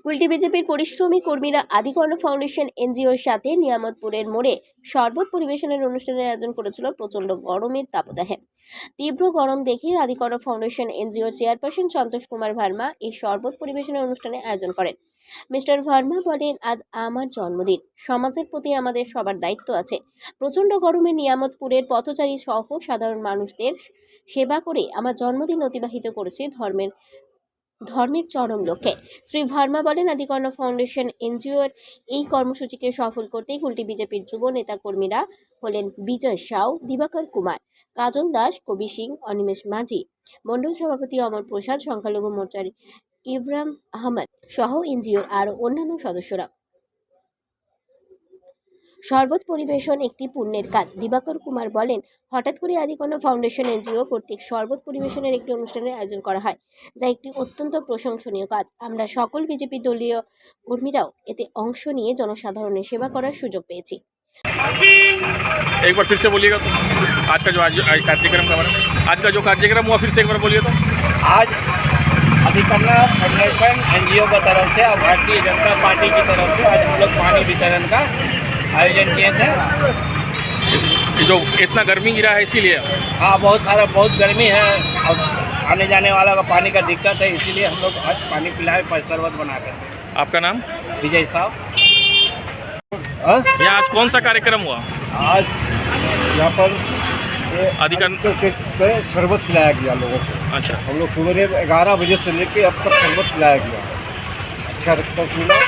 কুলটি বিজেপির পরিশ্রমী কর্মীরা আদিকর্ণ ফাউন্ডেশন এনজিওর সাথে নিয়ামতপুরের মোড়ে শরবত পরিবেশনের অনুষ্ঠানের আয়োজন করেছিল প্রচণ্ড গরমের তাপদাহে। তীব্র গরম দেখে আদিকর্ণ ফাউন্ডেশন এনজিওর চেয়ারপারসন সন্তোষ কুমার ভার্মা এই শরবত পরিবেশনের অনুষ্ঠানে আয়োজন করেন। মিস্টার ভার্মা বলেন, আজ আমার জন্মদিন, সমাজের প্রতি আমাদের সবার দায়িত্ব আছে। প্রচণ্ড গরমে নিয়ামতপুরের পথচারী সহ সাধারণ মানুষদের সেবা করে আমার জন্মদিন অতিবাহিত করেছি ধর্মের চরম লক্ষ্যে। শ্রী ভার্মা বলেন, আদিকর্ণ ফাউন্ডেশন এনজিওর এই কর্মসূচিকে সফল করতে কুলটি বিজেপির যুব নেতা কর্মীরা হলেন বিজয় সাউ, দিবাকর কুমার, কাজল দাস, কবি সিং, অনিমেষ মাঝি, মণ্ডল সভাপতি অমর প্রসাদ, সংখ্যালঘু মোর্চার ইব্রাহিম আহমদ সহ এনজিওর আরও অন্যান্য সদস্যরা। শরবত পরিবেশন একটি পুণ্যের কাজ। দিবাকর কুমার বলেন, হঠাৎ করে আদিকর্ণ ফাউন্ডেশন এনজিও কর্তৃক শরবত পরিবেশনের একটি অনুষ্ঠানের আয়োজন করা হয়, যা একটি অত্যন্ত প্রশংসনীয় কাজ। আমরা সকল বিজেপি দলীয় কর্মীরাও এতে অংশ নিয়ে জনসাধারণের সেবা করার সুযোগ পেয়েছি। एक बार फिर से बोलिएगा तो आज का जो कार्यक्रम का बारे में, आज का जो कार्यक्रम हुआ फिर से एक बार बोलिए तो। आज आदिकर्ण फाउंडेशन एनजीओ की तरफ से और भारतीय जनता पार्टी की तरफ से आज हम लोग पानी वितरण का आयोजन किए थे। जो इतना गर्मी गिरा है इसीलिए। हाँ, बहुत गर्मी है और आने जाने वाला का पानी का दिक्कत है, इसीलिए हम लोग आज पानी पिलाए पर शरबत बना कर। आपका नाम? विजय साहब। यहाँ आज कौन सा कार्यक्रम हुआ? आज यहाँ पर आदिकर्ण शरबत पिलाया गया लोगों को। अच्छा, हम लोग सुबह 11 बजे से लेकर अब तक शरबत पिलाया गया। अच्छा रिस्पॉन्स मिला,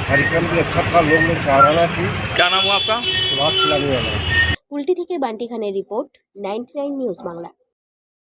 कार्यक्रम भी अच्छा था, लोग ने सराहना की। क्या नाम हुआ आपका? सुभाष पिलाने वाला। কুলটি থেকে বান্টি খানের রিপোর্ট, 99 নিউজ বাংলা।